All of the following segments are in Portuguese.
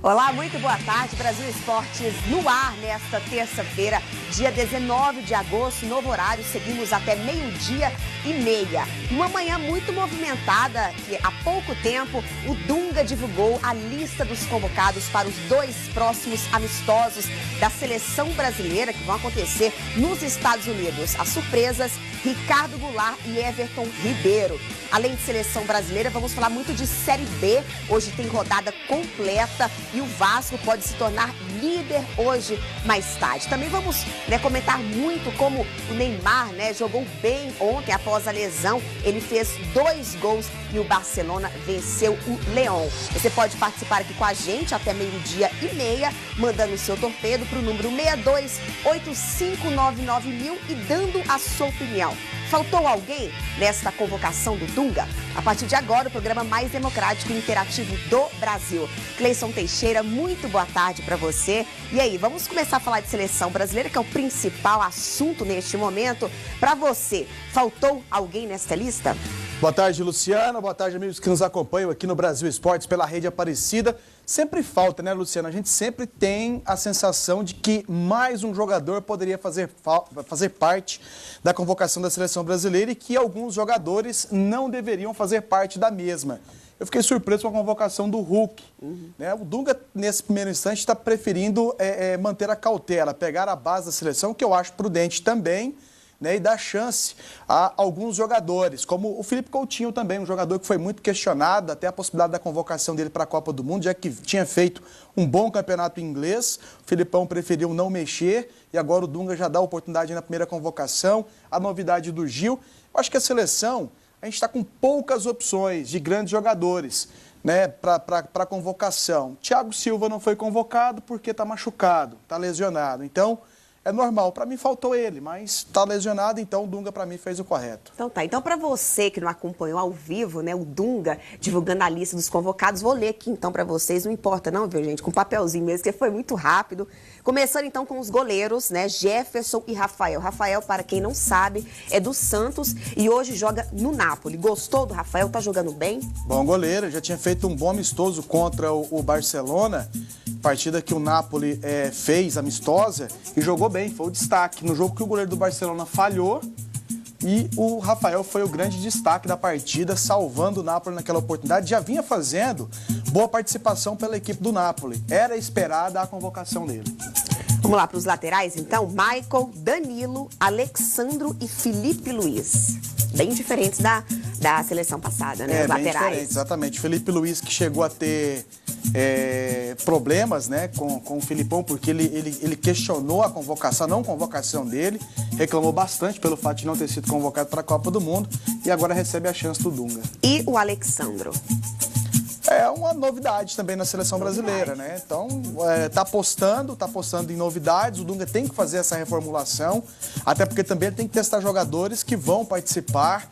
Olá, muito boa tarde. Brasil Esportes no ar nesta terça-feira, dia 19 de agosto, novo horário. Seguimos até 12h30. Uma manhã muito movimentada, que há pouco tempo o Dunga divulgou a lista dos convocados para os dois próximos amistosos da seleção brasileira que vão acontecer nos Estados Unidos. As surpresas, Ricardo Goulart e Everton Ribeiro. Além de seleção brasileira, vamos falar muito de Série B. Hoje tem rodada completa e o Vasco pode se tornar líder hoje mais tarde. Também vamos comentar muito como o Neymar jogou bem ontem após a lesão. Ele fez 2 gols e o Barcelona venceu o Leão. Você pode participar aqui com a gente até 12h30, mandando o seu torpedo para o número 628599.000 e dando a sua opinião. Faltou alguém nesta convocação do Dunga? A partir de agora, o programa mais democrático e interativo do Brasil. Cleison Teixeira, muito boa tarde para você. E aí, vamos começar a falar de seleção brasileira, que é o principal assunto neste momento. Para você, faltou alguém nesta lista? Boa tarde, Luciana. Boa tarde, amigos que nos acompanham aqui no Brasil Esportes pela Rede Aparecida. Sempre falta, né, Luciana? A gente sempre tem a sensação de que mais um jogador poderia fazer parte da convocação da seleção brasileira e que alguns jogadores não deveriam fazer parte da mesma. Eu fiquei surpreso com a convocação do Hulk. Né? O Dunga, nesse primeiro instante, está preferindo manter a cautela, pegar a base da seleção, que eu acho prudente também, e dar chance a alguns jogadores, como o Felipe Coutinho também, um jogador que foi muito questionado, até a possibilidade da convocação dele para a Copa do Mundo, já que tinha feito um bom campeonato inglês. O Filipão preferiu não mexer e agora o Dunga já dá a oportunidade na primeira convocação. A novidade do Gil. Eu acho que a seleção, a gente está com poucas opções de grandes jogadores para a convocação. Thiago Silva não foi convocado porque está machucado, está lesionado. Então, é normal. Para mim faltou ele, mas está lesionado, então o Dunga para mim fez o correto. Então tá. Então para você que não acompanhou ao vivo, o Dunga divulgando a lista dos convocados, vou ler aqui então para vocês. Não importa não, viu, gente? Com papelzinho mesmo, porque foi muito rápido. Começando então com os goleiros, Jefferson e Rafael. Rafael, para quem não sabe, é do Santos e hoje joga no Napoli. Gostou do Rafael? Tá jogando bem? Bom goleiro, já tinha feito um bom amistoso contra o Barcelona, partida que o Napoli fez amistosa e jogou bem, foi o destaque. No jogo que o goleiro do Barcelona falhou e o Rafael foi o grande destaque da partida, salvando o Napoli naquela oportunidade. Já vinha fazendo boa participação pela equipe do Napoli. Era esperada a convocação dele. Vamos lá para os laterais, então. Michael, Danilo, Alexandro e Felipe Luiz. Bem diferentes da seleção passada, os laterais. Bem diferentes, exatamente. Felipe Luiz, que chegou a ter problemas com o Filipão, porque ele questionou a convocação, a não convocação dele, reclamou bastante pelo fato de não ter sido convocado para a Copa do Mundo e agora recebe a chance do Dunga. E o Alexandro? É uma novidade também na seleção brasileira, Então, tá apostando em novidades. O Dunga tem que fazer essa reformulação, até porque também ele tem que testar jogadores que vão participar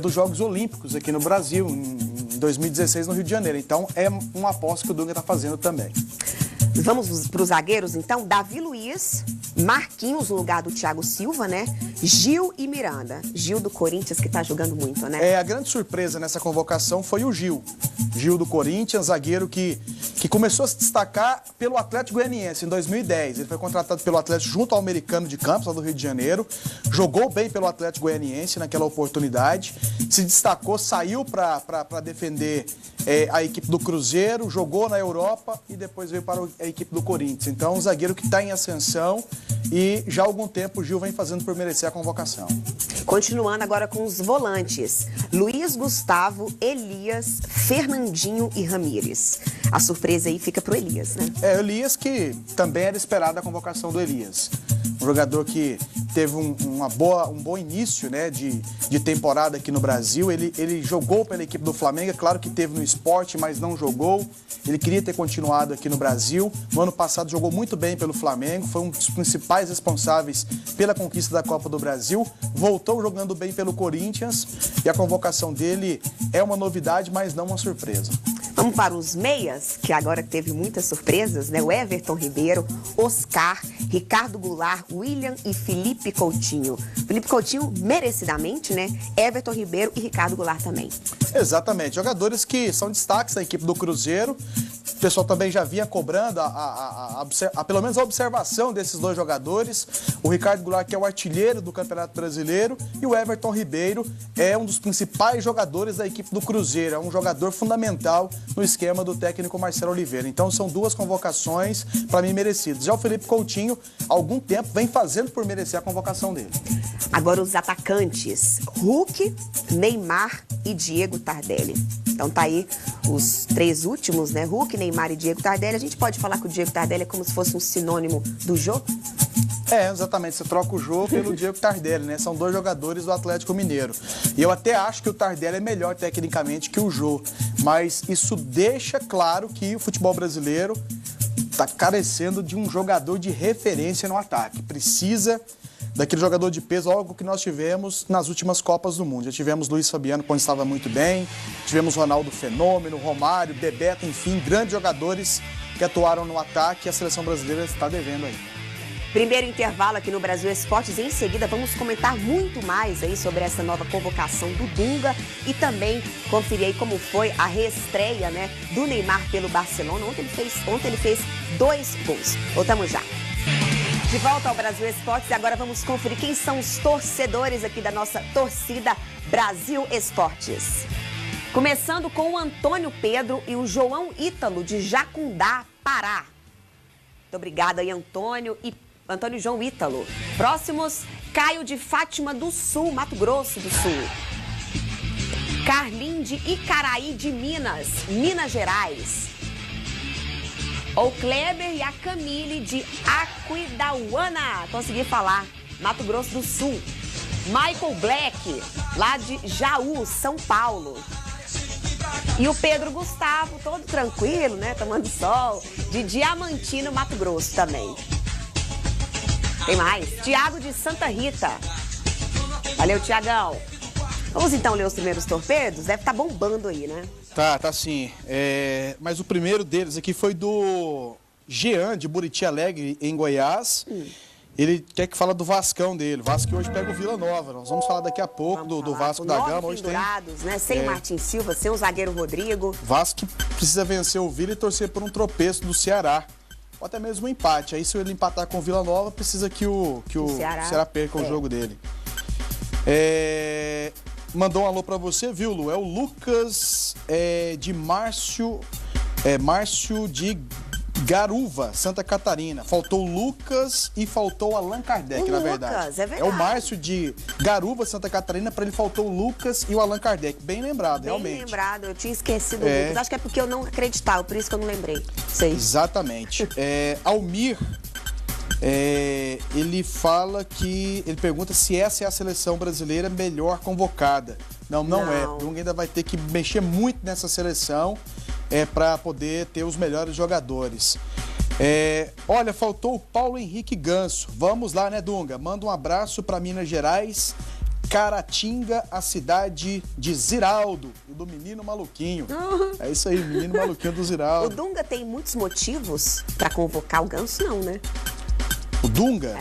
dos Jogos Olímpicos aqui no Brasil, em 2016 no Rio de Janeiro. Então, é uma aposta que o Dunga está fazendo também. Vamos para os zagueiros, então. Davi Luiz, Marquinhos no lugar do Thiago Silva, Gil e Miranda. Gil do Corinthians, que está jogando muito, A grande surpresa nessa convocação foi o Gil. Gil do Corinthians, zagueiro que começou a se destacar pelo Atlético Goianiense em 2010. Ele foi contratado pelo Atlético junto ao Americano de Campos, lá do Rio de Janeiro. Jogou bem pelo Atlético Goianiense naquela oportunidade. Se destacou, saiu para defender a equipe do Cruzeiro, jogou na Europa e depois veio para a equipe do Corinthians. Então, um zagueiro que está em ascensão e já há algum tempo o Gil vem fazendo por merecer a convocação. Continuando agora com os volantes. Luiz Gustavo, Elias, Fernandinho e Ramires. A surpresa aí fica pro Elias, Elias, que também era esperada a convocação do Elias. Um jogador que teve um bom início de temporada aqui no Brasil. Ele jogou pela equipe do Flamengo, é claro que teve no Sport, mas não jogou. Ele queria ter continuado aqui no Brasil. No ano passado jogou muito bem pelo Flamengo, foi um dos principais responsáveis pela conquista da Copa do Brasil. Voltou jogando bem pelo Corinthians e a convocação dele é uma novidade, mas não uma surpresa. Vamos para os meias, que agora teve muitas surpresas, O Everton Ribeiro, Oscar, Ricardo Goulart, William e Felipe Coutinho. Felipe Coutinho, merecidamente, Everton Ribeiro e Ricardo Goulart também. Exatamente. Jogadores que são destaques da equipe do Cruzeiro, O pessoal também já vinha cobrando pelo menos a observação desses dois jogadores. O Ricardo Goulart, que é o artilheiro do Campeonato Brasileiro, e o Everton Ribeiro é um dos principais jogadores da equipe do Cruzeiro. É um jogador fundamental no esquema do técnico Marcelo Oliveira. Então são duas convocações, para mim, merecidas. Já o Felipe Coutinho, há algum tempo, vem fazendo por merecer a convocação dele. Agora os atacantes, Hulk, Neymar e Diego Tardelli. Então tá aí os três últimos, né? Hulk, Neymar e Diego Tardelli. A gente pode falar que o Diego Tardelli é como se fosse um sinônimo do Jô? É, exatamente. Você troca o Jô pelo Diego Tardelli, né? São dois jogadores do Atlético Mineiro. E eu até acho que o Tardelli é melhor tecnicamente que o Jô. Mas isso deixa claro que o futebol brasileiro está carecendo de um jogador de referência no ataque. Precisa daquele jogador de peso, algo que nós tivemos nas últimas Copas do Mundo. Já tivemos Luiz Fabiano, quando estava muito bem, tivemos Ronaldo Fenômeno, Romário, Bebeto, enfim, grandes jogadores que atuaram no ataque e a seleção brasileira está devendo aí. Primeiro intervalo aqui no Brasil Esportes. Em seguida, vamos comentar muito mais aí sobre essa nova convocação do Dunga e também conferir aí como foi a reestreia, né, do Neymar pelo Barcelona. Ontem ele fez 2 gols. Voltamos já. De volta ao Brasil Esportes e agora vamos conferir quem são os torcedores aqui da nossa torcida Brasil Esportes. Começando com o Antônio Pedro e o João Ítalo de Jacundá, Pará. Muito obrigada aí, Antônio e João Ítalo. Próximos, Caio de Fátima do Sul, Mato Grosso do Sul. Carlim de Icaraí de Minas, Minas Gerais. O Kleber e a Camille de Aquidauana, consegui falar, Mato Grosso do Sul. Michael Black, lá de Jaú, São Paulo. E o Pedro Gustavo, todo tranquilo, né, tomando sol, de Diamantino, Mato Grosso também. Tem mais, Tiago de Santa Rita. Valeu, Tiagão. Vamos então ler os primeiros torpedos? Deve estar bombando aí, né? Tá sim. Mas o primeiro deles aqui foi do Jean, de Buriti Alegre, em Goiás. Ele quer que fala do Vascão dele. O Vasco que hoje pega o Vila Nova. Nós vamos falar daqui a pouco do Vasco da Gama. Hoje tem, né? Sem Martin Silva, sem o zagueiro Rodrigo. Vasco precisa vencer o Vila e torcer por um tropeço do Ceará. Ou até mesmo um empate. Aí se ele empatar com o Vila Nova, precisa que o Ceará perca o jogo dele. Mandou um alô pra você, viu, Lu? É o Lucas de Márcio de Garuva, Santa Catarina. Faltou o Lucas e faltou o Allan Kardec, na verdade. Lucas, é verdade. É o Márcio de Garuva, Santa Catarina, para ele faltou o Lucas e o Allan Kardec. Bem lembrado, realmente. Bem lembrado, eu tinha esquecido o Lucas. Acho que é porque eu não acreditava, por isso que eu não lembrei. Sei. Exatamente. Almir, ele pergunta se essa é a seleção brasileira melhor convocada. Não é. O Dunga ainda vai ter que mexer muito nessa seleção para poder ter os melhores jogadores. Olha, faltou o Paulo Henrique Ganso. Vamos lá, né, Dunga? Manda um abraço para Minas Gerais, Caratinga, a cidade de Ziraldo, e do Menino Maluquinho. É isso aí, Menino Maluquinho do Ziraldo. O Dunga tem muitos motivos para convocar o Ganso, não, né? O Dunga?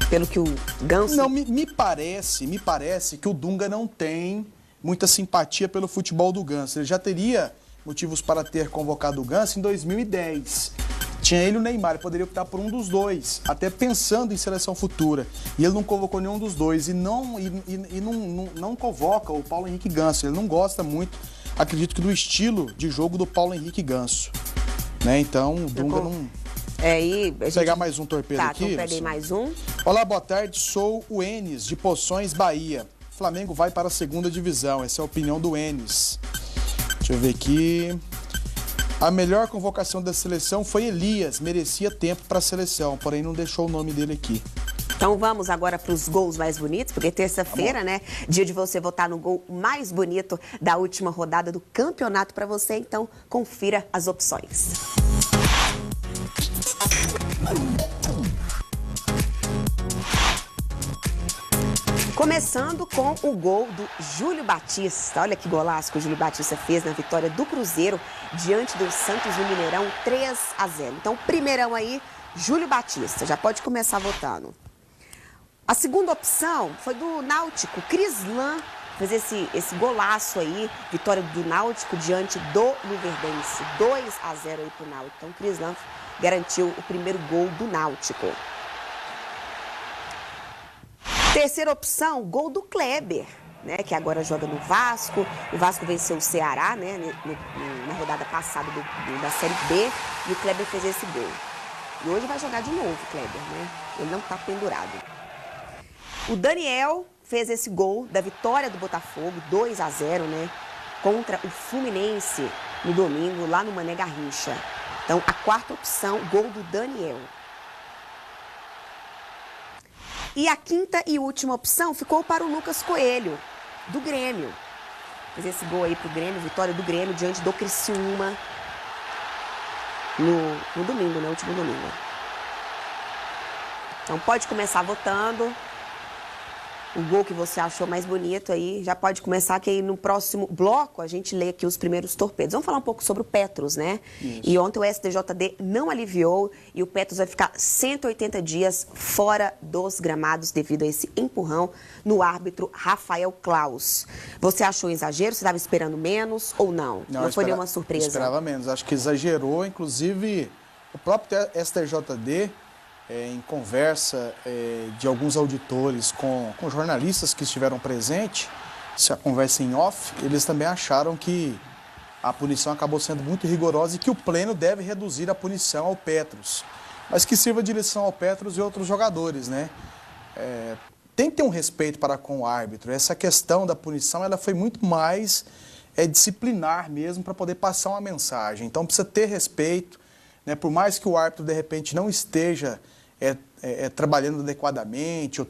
Pelo que o Ganso... Não, me parece que o Dunga não tem muita simpatia pelo futebol do Ganso. Ele já teria motivos para ter convocado o Ganso em 2010. Tinha ele e o Neymar, ele poderia optar por um dos dois, até pensando em seleção futura. E ele não convocou nenhum dos dois e não convoca o Paulo Henrique Ganso. Ele não gosta muito, acredito que, do estilo de jogo do Paulo Henrique Ganso. Né? Então, o Dunga não... Vou pegar mais um torpedo aqui. Então peguei mais um. Olá, boa tarde, sou o Enes, de Poções, Bahia. Flamengo vai para a 2ª divisão, essa é a opinião do Enes. Deixa eu ver aqui. A melhor convocação da seleção foi Elias, merecia tempo para a seleção, porém não deixou o nome dele aqui. Então vamos agora para os gols mais bonitos, porque terça-feira, né, dia de você votar no gol mais bonito da última rodada do campeonato para você, então confira as opções. Começando com o gol do Júlio Batista. Olha que golaço que o Júlio Batista fez na vitória do Cruzeiro diante do Santos no Mineirão, 3-0. Então, primeirão aí, Júlio Batista. Já pode começar votando. A segunda opção foi do Náutico, Crislan fez esse golaço aí, vitória do Náutico diante do Luverdense, 2-0 aí pro Náutico. Então, o Cris Lam garantiu o primeiro gol do Náutico. Terceira opção, gol do Kleber, né, que agora joga no Vasco. O Vasco venceu o Ceará, né, na rodada passada da Série B, e o Kleber fez esse gol. E hoje vai jogar de novo o Kleber, né? Ele não está pendurado. O Daniel fez esse gol da vitória do Botafogo, 2-0, né, contra o Fluminense no domingo, lá no Mané Garrincha. Então, a quarta opção, gol do Daniel. E a quinta e última opção ficou para o Lucas Coelho, do Grêmio. Fez esse gol aí pro Grêmio, vitória do Grêmio diante do Criciúma no domingo, né? Último domingo. Então pode começar votando. O gol que você achou mais bonito aí, já pode começar, que aí no próximo bloco a gente lê aqui os primeiros torpedos. Vamos falar um pouco sobre o Petros, né? Isso. E ontem o STJD não aliviou e o Petros vai ficar 180 dias fora dos gramados devido a esse empurrão no árbitro Rafael Claus. Você achou exagero? Você estava esperando menos ou não? Não foi nenhuma surpresa? Esperava menos. Acho que exagerou, inclusive o próprio STJD... em conversa de alguns auditores com jornalistas que estiveram presentes, se a conversa em off, eles também acharam que a punição acabou sendo muito rigorosa e que o Pleno deve reduzir a punição ao Petros, mas que sirva de lição ao Petros e outros jogadores, né? Tem que ter um respeito para com o árbitro. Essa questão da punição, ela foi muito mais disciplinar mesmo para poder passar uma mensagem. Então precisa ter respeito, né? Por mais que o árbitro de repente não esteja trabalhando adequadamente ou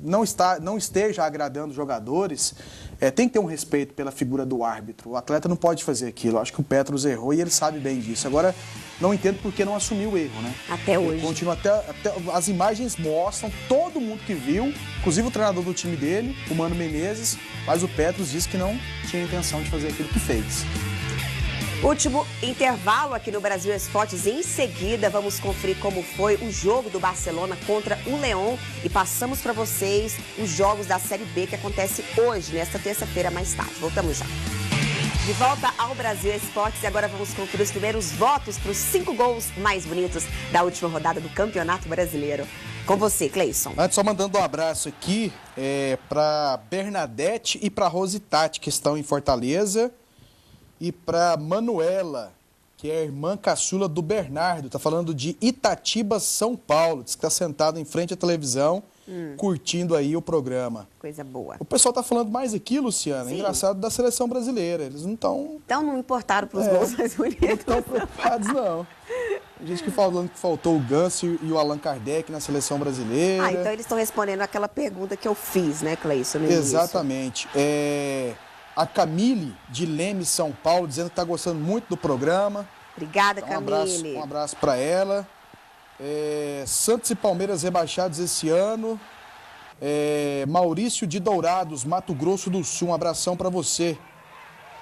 não esteja agradando os jogadores, tem que ter um respeito pela figura do árbitro. O atleta não pode fazer aquilo. Acho que o Petros errou e ele sabe bem disso. Agora, não entendo por que não assumiu o erro, né? Até hoje. Ele continua até as imagens mostram, todo mundo que viu, inclusive o treinador do time dele, o Mano Menezes, mas o Petros disse que não tinha intenção de fazer aquilo que fez. Último intervalo aqui no Brasil Esportes. Em seguida, vamos conferir como foi o jogo do Barcelona contra o León e passamos para vocês os jogos da Série B que acontece hoje, nesta terça-feira, mais tarde. Voltamos já. De volta ao Brasil Esportes e agora vamos conferir os primeiros votos para os 5 gols mais bonitos da última rodada do Campeonato Brasileiro. Com você, Cleison. Antes, só mandando um abraço aqui para Bernadette e para Rositati, que estão em Fortaleza. E para Manuela, que é a irmã caçula do Bernardo, está falando de Itatiba, São Paulo. Diz que está sentado em frente à televisão, curtindo aí o programa. Coisa boa. O pessoal está falando mais aqui, Luciana, engraçado, da seleção brasileira. Eles não estão... Então não importaram para os gols mais bonitos. Não estão preocupados, não. Tem gente que falando que faltou o Ganso e o Allan Kardec na seleção brasileira. Então eles estão respondendo aquela pergunta que eu fiz, né, Cleison? Exatamente. A Camille, de Leme, São Paulo, dizendo que está gostando muito do programa. Obrigada, Camille. Um abraço para ela. Santos e Palmeiras rebaixados esse ano. Maurício de Dourados, Mato Grosso do Sul, um abração para você.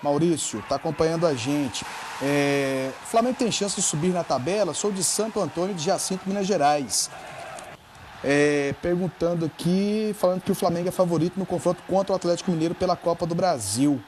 Maurício, está acompanhando a gente. O Flamengo tem chance de subir na tabela? Sou de Santo Antônio de Jacinto, Minas Gerais. Perguntando aqui, falando que o Flamengo é favorito no confronto contra o Atlético Mineiro pela Copa do Brasil.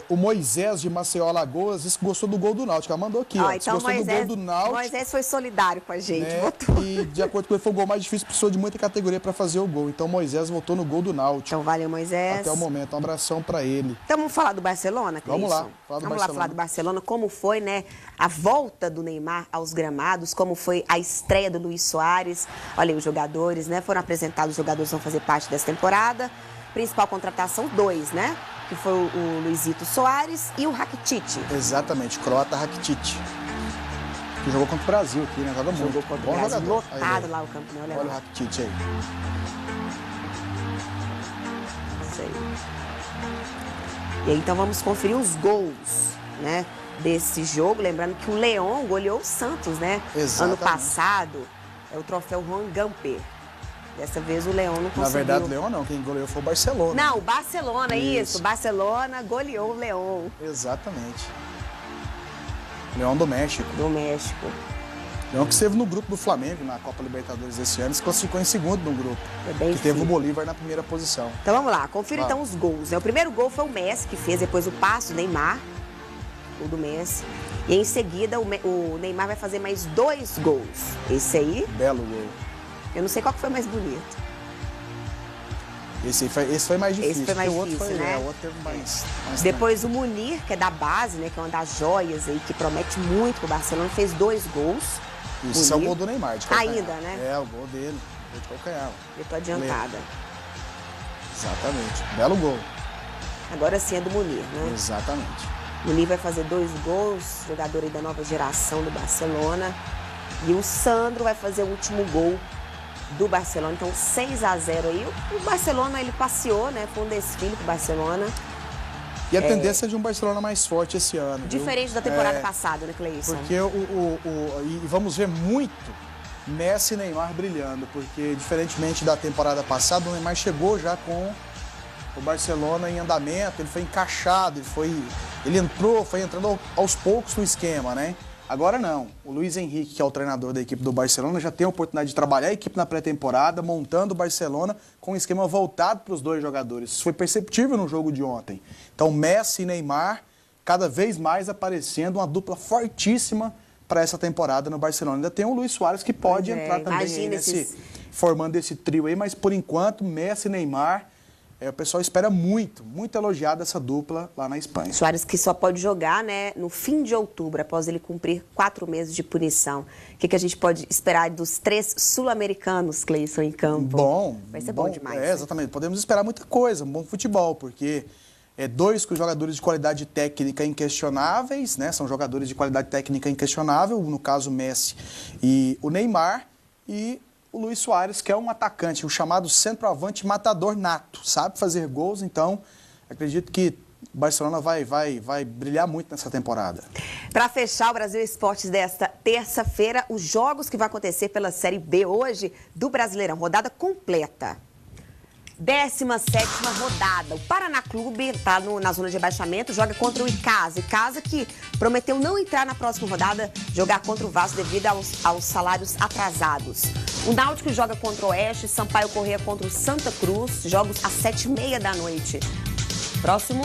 O Moisés de Maceió, Alagoas, disse que gostou do gol do Náutico. Ela mandou aqui, então gostou do gol do Náutico. Moisés foi solidário com a gente, votou. E de acordo com ele, foi o gol mais difícil, precisou de muita categoria para fazer o gol. Então Moisés votou no gol do Náutico. Então valeu, Moisés. Até o momento, um abração para ele. Então vamos falar do Barcelona, Cleison? Vamos lá, falar do Barcelona, como foi, né, a volta do Neymar aos gramados, como foi a estreia do Luis Soares. Olha aí, os jogadores, né, foram apresentados, os jogadores vão fazer parte dessa temporada. Principal contratação, 2, né? Que foi o Luizito Soares e o Rakitic. Exatamente, croata Rakitic. Que jogou contra o Brasil aqui, né? Joga muito. Jogou contra o Brasil, lotado lá o campo, né? Olha o Rakitic aí. Isso aí. E aí, então vamos conferir os gols, né, desse jogo. Lembrando que o León goleou o Santos, né? Exatamente. Ano passado, o troféu Juan Gamper. Dessa vez o León não conseguiu. Na verdade, o León não. Quem goleou foi o Barcelona. Não, o Barcelona, isso. O Barcelona goleou o León. Exatamente. León do México. Do México. Leão que esteve no grupo do Flamengo, na Copa Libertadores desse ano, se classificou em segundo no grupo. Que teve o Bolívar na primeira posição. Então vamos lá, confira então os gols. O primeiro gol foi o Messi que fez, depois o passe do Neymar, o do Messi. E em seguida o Neymar vai fazer mais 2 gols. Esse aí... Belo gol. Eu não sei qual que foi mais bonito. Esse foi mais difícil. Esse foi mais difícil, né? O outro teve mais depois o Munir, que é da base, né? Que é uma das joias aí, que promete muito pro Barcelona, fez 2 gols. Isso é o gol do Neymar, de calcanhar. Ainda, né? É, o gol dele, gol de calcanhar. Eu tô adiantada. Exatamente. Belo gol. Agora sim é do Munir, né? Exatamente. O Munir vai fazer 2 gols, jogador aí da nova geração do Barcelona. E o Sandro vai fazer o último gol do Barcelona. Então, 6-0 aí. O Barcelona, ele passeou, né? Foi um desfile pro Barcelona. E a tendência é de um Barcelona mais forte esse ano. Diferente da temporada passada, né, Cleison? Porque e vamos ver muito Messi e Neymar brilhando, porque diferentemente da temporada passada, o Neymar chegou já com o Barcelona em andamento, ele foi encaixado, ele entrou, foi entrando aos poucos no esquema, né? Agora não, o Luiz Henrique, que é o treinador da equipe do Barcelona, já tem a oportunidade de trabalhar a equipe na pré-temporada, montando o Barcelona com um esquema voltado para os 2 jogadores. Isso foi perceptível no jogo de ontem. Então, Messi e Neymar, cada vez mais aparecendo uma dupla fortíssima para essa temporada no Barcelona. Ainda tem o Luis Suárez que pode entrar também aí formando esse trio aí, mas por enquanto, Messi e Neymar... o pessoal espera muito elogiado essa dupla lá na Espanha. Suárez que só pode jogar, né, no fim de outubro, após ele cumprir 4 meses de punição. O que a gente pode esperar dos 3 sul-americanos, Cleison, em campo? Vai ser bom demais. Né? Exatamente. Podemos esperar muita coisa, um bom futebol, porque 2 com jogadores de qualidade técnica inquestionáveis, né? São jogadores de qualidade técnica inquestionável, no caso Messi e o Neymar, e o Luis Suárez, que é um atacante, o chamado centroavante matador nato, sabe fazer gols, então acredito que o Barcelona vai brilhar muito nessa temporada. Para fechar o Brasil Esportes desta terça-feira, os jogos que vão acontecer pela Série B hoje do Brasileirão, rodada completa. 17ª rodada. O Paraná Clube está na zona de rebaixamento, joga contra o Icasa. Icasa que prometeu não entrar na próxima rodada, jogar contra o Vasco devido aos salários atrasados. O Náutico joga contra o Oeste, Sampaio Corrêa contra o Santa Cruz, jogos às 7h30 da noite. Próximo,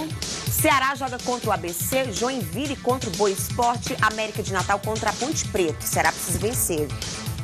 Ceará joga contra o ABC, Joinville contra o Boa Esporte, América de Natal contra a Ponte Preta. Ceará precisa vencer,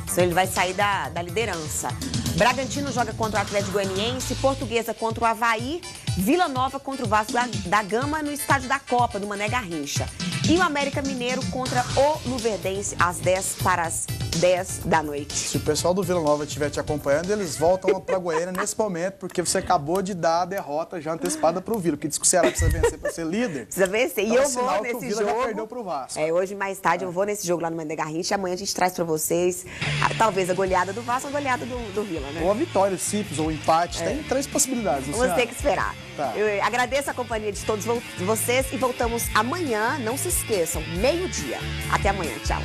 senão ele vai sair da liderança. Bragantino joga contra o Atlético Goianiense, Portuguesa contra o Avaí, Vila Nova contra o Vasco da Gama no estádio da Copa, do Mané Garrincha. E o América Mineiro contra o Luverdense às 10 para as 10 da noite. Se o pessoal do Vila Nova estiver te acompanhando, eles voltam para Goiânia nesse momento, porque você acabou de dar a derrota já antecipada para o Vila, porque diz que o Ceará precisa vencer para ser líder. Precisa vencer. Então, e eu vou nesse que o Vila jogo. Já perdeu pro Vasco. Hoje mais tarde eu vou nesse jogo lá no Mané Garrincha. Amanhã a gente traz para vocês talvez a goleada do Vasco, a goleada do Vila, né? Ou a vitória simples, ou o empate. Tem 3 possibilidades. Vamos ter que esperar. Tá. Eu agradeço a companhia de todos vocês e voltamos amanhã. Não se esqueçam, 12h. Até amanhã. Tchau.